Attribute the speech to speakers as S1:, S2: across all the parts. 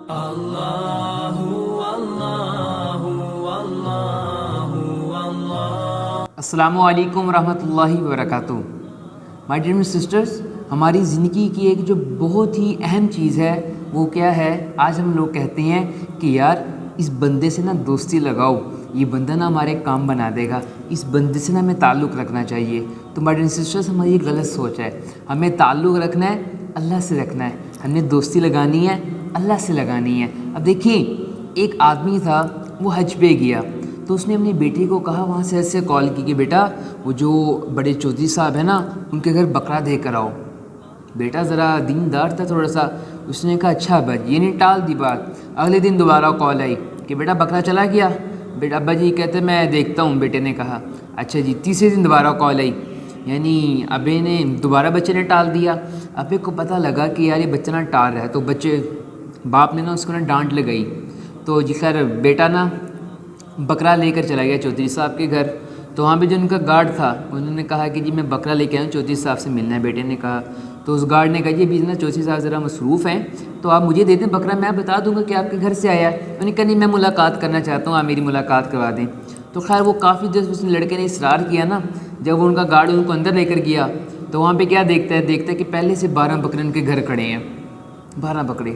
S1: اللہ اللہ اللہ اللہ۔
S2: السلام علیکم ورحمۃ اللہ وبرکاتہ۔ مائی ڈیئر سسٹرز، ہماری زندگی کی ایک جو بہت ہی اہم چیز ہے وہ کیا ہے؟ آج ہم لوگ کہتے ہیں کہ یار اس بندے سے نا دوستی لگاؤ، یہ بندہ نا ہمارے کام بنا دے گا، اس بندے سے نا ہمیں تعلق رکھنا چاہیے۔ تو مائی ڈیئر سسٹرز، ہماری یہ غلط سوچ ہے۔ ہمیں تعلق رکھنا ہے، اللہ سے رکھنا ہے۔ ہم نے دوستی لگانی ہے، اللہ سے لگانی ہے۔ اب دیکھیں، ایک آدمی تھا، وہ حج پہ گیا، تو اس نے اپنی بیٹی کو کہا، وہاں سے ایسے کال کی کہ بیٹا وہ جو بڑے چودھری صاحب ہیں نا، ان کے گھر بکرا دے کر آؤ۔ بیٹا ذرا دیندار تھا تھوڑا سا، اس نے کہا اچھا ابا جی، یہ نہیں ٹال دی بات۔ اگلے دن دوبارہ کال آئی کہ بیٹا بکرا چلا گیا۔ بیٹا ابا جی کہتے میں دیکھتا ہوں، بیٹے نے کہا اچھا جی۔ تیسرے دن دوبارہ کال آئی، یعنی ابے نے دوبارہ بچے نے ٹال دیا۔ ابے کو پتہ لگا کہ یار یہ بچہ نا ٹال رہا ہے، تو بچے باپ نے نا اس کو نا ڈانٹ لگائی۔ تو جی خیر بیٹا نا بکرا لے کر چلا گیا چودھری صاحب کے گھر۔ تو وہاں پہ جو ان کا گارڈ تھا، انہوں نے کہا کہ جی میں بکرا لے کے آیا ہوں، چودھری صاحب سے ملنا ہے۔ بیٹے نے کہا، تو اس گارڈ نے کہا جی ابھی نا چودھری صاحب ذرا مصروف ہیں، تو آپ مجھے دے دیں بکرا، میں بتا دوں گا کہ آپ کے گھر سے آیا ہے۔ انہوں نے کہا نہیں، میں ملاقات کرنا چاہتا ہوں، آپ میری ملاقات کروا دیں۔ تو خیر وہ کافی دیر اس لڑکے نے اصرار کیا نا، جب ان کا گارڈ ان کو اندر لے کر گیا تو وہاں پہ کیا دیکھتا ہے کہ پہلے سے 12 بکرے ان کے گھر کھڑے ہیں، 12 بکرے۔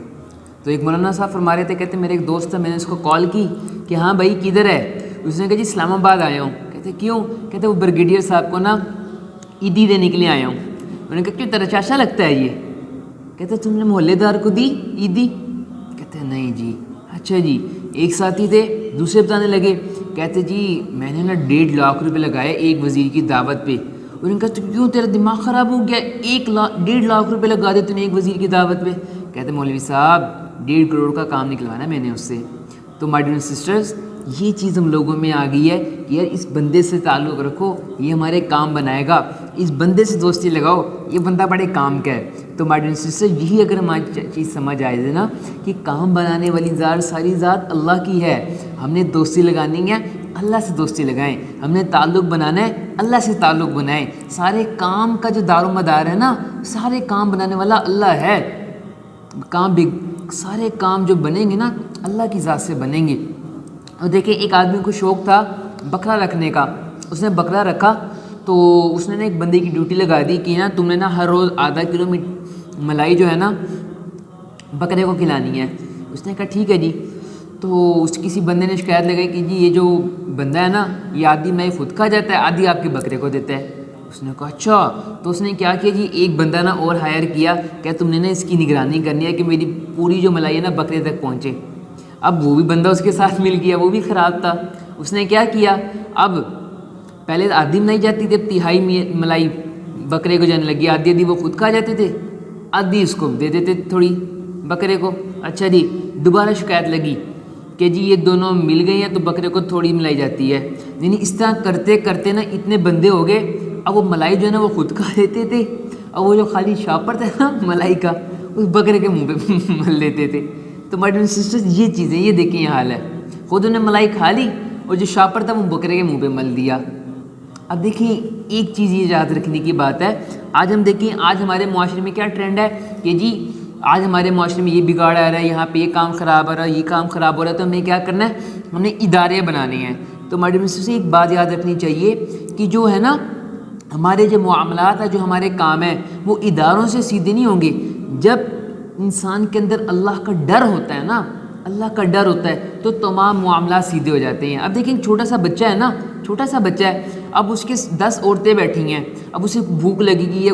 S2: تو ایک مولانا صاحب فرما رہے تھے، کہتے میرے ایک دوست تھا، میں نے اس کو کال کی کہ ہاں بھائی کدھر ہے؟ اس نے کہا جی اسلام آباد آیا ہوں۔ کہتے کیوں؟ کہتے وہ بریگیڈیئر صاحب کو نا عیدی دینے کے لیے آیا ہوں۔ انہوں نے کہا کیوں، تیرا چاچا لگتا ہے یہ؟ کہتے تم نے محلے دار کو دی عیدی؟ کہتے نہیں جی۔ اچھا جی، ایک ساتھی تھے، دوسرے بتانے لگے، کہتے جی میں نے نا 1.5 لاکھ روپے لگائے ایک وزیر کی دعوت پہ۔ انہوں نے کہا تو کیوں، تیرا دماغ خراب ہو گیا؟ 1.5 لاکھ روپے لگا دے تو نے ایک وزیر کی دعوت پہ؟ کہتے مولوی صاحب 1.5 کروڑ کا کام نکلوانا میں نے اس سے۔ تو مائی ڈیئر سسٹرز، یہ چیز ہم لوگوں میں آ گئی ہے کہ یار اس بندے سے تعلق رکھو، یہ ہمارے کام بنائے گا، اس بندے سے دوستی لگاؤ، یہ بندہ بڑے کام کا ہے۔ تو مائی ڈیئر سسٹرز، یہی اگر ہماری چیز سمجھ آئے تھے نا کہ کام بنانے والی ذات ساری ذات اللہ کی ہے، ہم نے دوستی لگانی ہے، اللہ سے دوستی لگائیں، ہم نے تعلق بنانا ہے، اللہ سے تعلق بنائیں۔ سارے کام کا جو دار و مدار ہے نا، سارے کام بنانے والا اللہ ہے۔ سارے کام جو بنیں گے نا اللہ کی ذات سے بنیں گے۔ اور دیکھیں، ایک آدمی کو شوق تھا بکرا رکھنے کا، اس نے بکرا رکھا، تو اس نے ایک بندے کی ڈیوٹی لگا دی کہ نا تم نے نا ہر روز آدھا کلو ملائی جو ہے نا بکرے کو کھلانی ہے۔ اس نے کہا ٹھیک ہے جی۔ تو کسی بندے نے شکایت لگائی کہ جی یہ جو بندہ ہے نا، یہ آدھی ملائی خود کھا جاتا ہے، آدھی آپ کے بکرے کو دیتا ہے۔ اس نے کہا اچھا۔ تو اس نے کیا کیا جی، ایک بندہ نا اور ہائر کیا کہ تم نے نا اس کی نگرانی کرنی ہے کہ میری پوری جو ملائی ہے نا بکرے تک پہنچے۔ اب وہ بھی بندہ اس کے ساتھ مل گیا، وہ بھی خراب تھا۔ اس نے کیا کیا، اب پہلے آدھی ملائی جاتی تھی، اب تہائی ملائی بکرے کو جانے لگی، آدھی وہ خود کھا جاتے تھے، آدھی اس کو دے دیتے تھوڑی بکرے کو۔ اچھا جی، دوبارہ شکایت لگی کہ جی یہ دونوں مل گئی ہیں تو بکرے کو تھوڑی ملائی جاتی ہے۔ یعنی اس طرح کرتے کرتے نا اتنے بندے ہو گئے، اب وہ ملائی جو ہے نا وہ خود کھا لیتے تھے، اور وہ جو خالی شاپر تھا نا ملائی کا، اس بکرے کے منہ پہ مل لیتے تھے۔ تو مائی ڈیئر سسٹرز، یہ چیزیں، یہ دیکھیں یہ حال ہے، خود انہیں ملائی کھا لی اور جو شاپر تھا وہ بکرے کے منہ پہ مل دیا۔ اب دیکھیں ایک چیز یہ یاد رکھنے کی بات ہے، آج ہم دیکھیں آج ہمارے معاشرے میں کیا ٹرینڈ ہے کہ جی آج ہمارے معاشرے میں یہ بگاڑ آ رہا ہے، یہاں پہ یہ کام خراب ہو رہا ہے، یہ کام خراب ہو رہا ہے، تو ہمیں کیا کرنا ہے، ہم نے ادارے بنانے ہیں۔ تو مائی ڈیئر سسٹرز، ایک بات یاد رکھنی چاہیے کہ جو ہے نا ہمارے جو معاملات ہیں، جو ہمارے کام ہیں، وہ اداروں سے سیدھے نہیں ہوں گے۔ جب انسان کے اندر اللہ کا ڈر ہوتا ہے نا، اللہ کا ڈر ہوتا ہے، تو تمام معاملات سیدھے ہو جاتے ہیں۔ اب دیکھیں چھوٹا سا بچہ ہے نا، چھوٹا سا بچہ ہے، اب اس کے 10 عورتیں بیٹھی ہیں، اب اسے بھوک لگے گی یا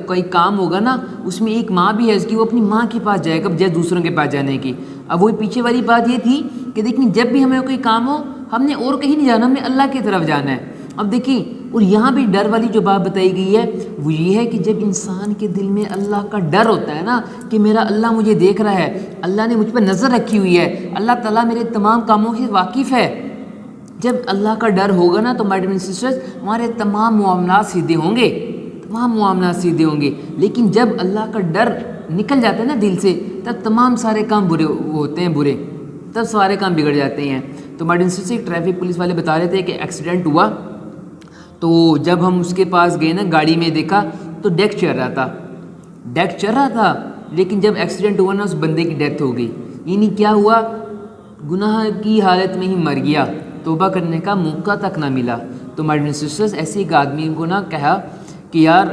S2: کوئی کام ہوگا نا، اس میں ایک ماں بھی ہے اس کی، وہ اپنی ماں کے پاس جائے گا بجائے دوسروں کے پاس جانے کی۔ اب وہی پیچھے والی بات یہ تھی کہ دیکھیں جب بھی ہمیں کوئی کام ہو، ہم نے اور کہیں نہیں جانا، ہم نے اللہ کی طرف جانا ہے۔ اب دیکھیں، اور یہاں بھی ڈر والی جو بات بتائی گئی ہے وہ یہ ہے کہ جب انسان کے دل میں اللہ کا ڈر ہوتا ہے نا کہ میرا اللہ مجھے دیکھ رہا ہے، اللہ نے مجھ پر نظر رکھی ہوئی ہے، اللہ تعالیٰ میرے تمام کاموں سے واقف ہے، جب اللہ کا ڈر ہوگا نا تو مائی ڈیئر سسٹرز ہمارے تمام معاملات سیدھے ہوں گے، تمام معاملات سیدھے ہوں گے۔ لیکن جب اللہ کا ڈر نکل جاتا ہے نا دل سے، تب تمام سارے کام برے ہوتے ہیں، برے، تب سارے کام بگڑ جاتے ہیں۔ تو مائی ڈیئر سسٹرز، ایک ٹریفک پولیس والے بتا رہے تھے کہ ایکسیڈنٹ ہوا، تو جب ہم اس کے پاس گئے نا گاڑی میں دیکھا تو ڈیک چل رہا تھا، لیکن جب ایکسیڈنٹ ہوا نا اس بندے کی ڈیتھ ہو گئی۔ یعنی کیا ہوا، گناہ کی حالت میں ہی مر گیا، توبہ کرنے کا موقع تک نہ ملا۔ تو ماڈرن سسٹرز ایسے ایک آدمی کو نہ کہا کہ یار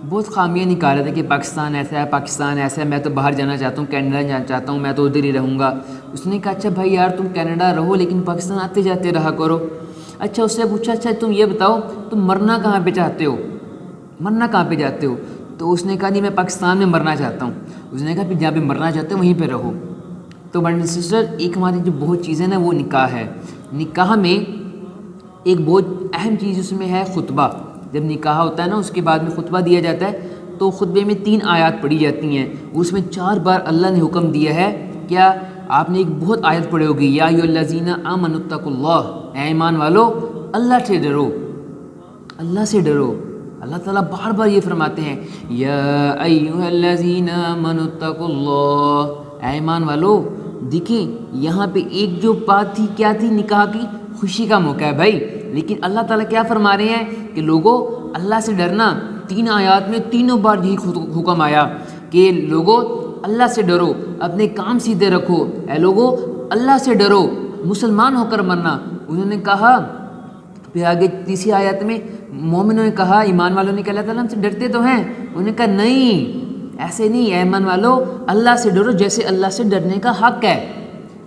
S2: بہت خامیاں نکال رہے تھے کہ پاکستان ایسا ہے، پاکستان ایسا ہے، میں تو باہر جانا چاہتا ہوں، کینیڈا جانا چاہتا ہوں، میں تو ادھر ہی رہوں گا۔ اس نے کہا اچھا بھائی یار تم کینیڈا رہو لیکن پاکستان آتے جاتے رہا کرو۔ اچھا اس سے پوچھا اچھا تم یہ بتاؤ تم مرنا کہاں پہ چاہتے ہو، مرنا کہاں پہ چاہتے ہو؟ تو اس نے کہا نہیں میں پاکستان میں مرنا چاہتا ہوں۔ اس نے کہا پھر جہاں پہ مرنا چاہتے ہو وہیں پہ رہو۔ تو برڈن سسٹر ایک ہماری جو بہت چیزیں نا وہ نکاح ہے۔ نکاح میں ایک بہت اہم چیز اس میں ہے خطبہ۔ جب نکاح ہوتا ہے نا اس کے بعد میں خطبہ دیا جاتا ہے تو خطبے میں 3 آیات پڑھی جاتی ہیں، اس میں 4 بار اللہ نے حکم دیا ہے۔ کیا آپ نے ایک بہت آیت پڑھی ہوگی، یا ایھا الذین آمنوا اتقوا اللہ، اے ایمان والو اللہ سے ڈرو، اللہ سے ڈرو۔ اللہ تعالیٰ بار بار یہ فرماتے ہیں یا ایھا الذین آمنوا اتقوا اللہ، اے ایمان والو۔ دیکھیں یہاں پہ ایک جو بات تھی کیا تھی، نکاح کی خوشی کا موقع ہے بھائی، لیکن اللہ تعالیٰ کیا فرما رہے ہیں کہ لوگوں اللہ سے ڈرنا۔ 3 آیات میں تینوں بار یہی حکم آیا کہ لوگوں اللہ سے ڈرو، اپنے کام سیدھے رکھو، اے لوگوں اللہ سے ڈرو، مسلمان ہو کر مرنا۔ انہوں نے کہا پھر آگے 3 آیت میں مومنوں نے کہا، ایمان والوں نے کہا اللہ تعالیٰ ہم سے ڈرتے تو ہیں، انہوں نے کہا نہیں ایسے نہیں، اے ایمان والو اللہ سے ڈرو جیسے اللہ سے ڈرنے کا حق ہے۔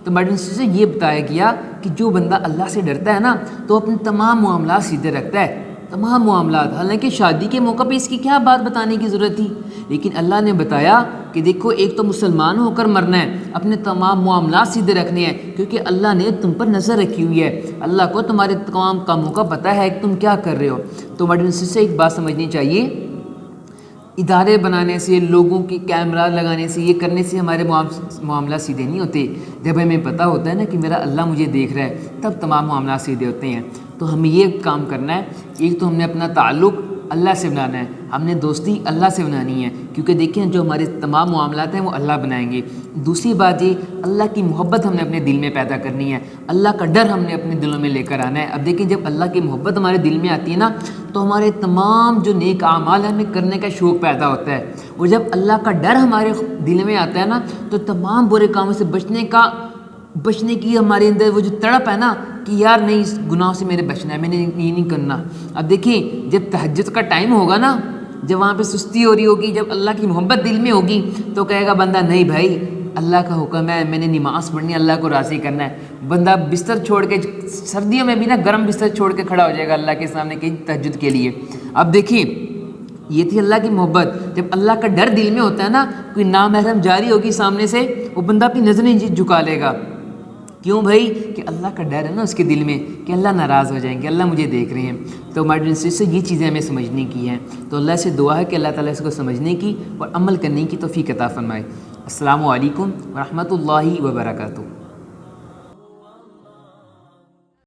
S2: تو ماڈرن سے یہ بتایا گیا کہ جو بندہ اللہ سے ڈرتا ہے نا تو اپنے تمام معاملات سیدھے رکھتا ہے، تمام معاملات۔ حالانکہ شادی کے موقع پہ اس کی کیا بات بتانے کی ضرورت تھی، لیکن اللہ نے بتایا کہ دیکھو ایک تو مسلمان ہو کر مرنا ہے، اپنے تمام معاملات سیدھے رکھنے ہیں، کیونکہ اللہ نے تم پر نظر رکھی ہوئی ہے، اللہ کو تمہارے تمام کاموں کا پتہ ہے کہ تم کیا کر رہے ہو۔ تو ماڈرن سے ایک بات سمجھنی چاہیے، ادارے بنانے سے، لوگوں کی کیمرہ لگانے سے، یہ کرنے سے ہمارے معاملات سیدھے نہیں ہوتے۔ جب ہمیں پتہ ہوتا ہے نا کہ میرا اللہ مجھے دیکھ رہا ہے تب تمام معاملات سیدھے ہوتے ہیں۔ تو ہمیں یہ کام کرنا ہے، ایک تو ہم نے اپنا تعلق اللہ سے بنانا ہے، ہم نے دوستی اللہ سے بنانی ہے، کیونکہ دیکھیں جو ہمارے تمام معاملات ہیں وہ اللہ بنائیں گے۔ دوسری بات یہ اللہ کی محبت ہم نے اپنے دل میں پیدا کرنی ہے، اللہ کا ڈر ہم نے اپنے دلوں میں لے کر آنا ہے۔ اب دیکھیں جب اللہ کی محبت ہمارے دل میں آتی ہے نا تو ہمارے تمام جو نیک اعمال ہیں ہمیں کرنے کا شوق پیدا ہوتا ہے، اور جب اللہ کا ڈر ہمارے دل میں آتا ہے نا تو تمام برے کاموں سے بچنے کی ہمارے اندر وہ جو تڑپ ہے نا کہ یار نہیں اس گناہوں سے میرے بچنا ہے، میں نے یہ نہیں کرنا۔ اب دیکھیں جب تہجد کا ٹائم ہوگا نا، جب وہاں پہ سستی ہو رہی ہوگی، جب اللہ کی محبت دل میں ہوگی تو کہے گا بندہ نہیں بھائی اللہ کا حکم ہے، میں نے نماز پڑھنی ہے، اللہ کو راضی کرنا ہے۔ بندہ بستر چھوڑ کے، سردیوں میں بھی نا گرم بستر چھوڑ کے کھڑا ہو جائے گا اللہ کے سامنے کہ تہجد کے لیے۔ اب دیکھیں یہ تھی اللہ کی محبت۔ جب اللہ کا ڈر دل میں ہوتا ہے نا، کوئی نامحرم جاری ہوگی سامنے سے، وہ بندہ اپنی نظریں جھکا لے گا۔ کیوں بھائی؟ کہ اللہ کا ڈر ہے نا اس کے دل میں کہ اللہ ناراض ہو جائیں گے، اللہ مجھے دیکھ رہے ہیں۔ تو ماڈرن سے یہ چیزیں ہمیں سمجھنے کی ہیں، تو اللہ سے دعا ہے کہ اللہ تعالیٰ اس کو سمجھنے کی اور عمل کرنے کی توفیق عطا فرمائے۔ السلام علیکم ورحمۃ اللہ وبرکاتہ۔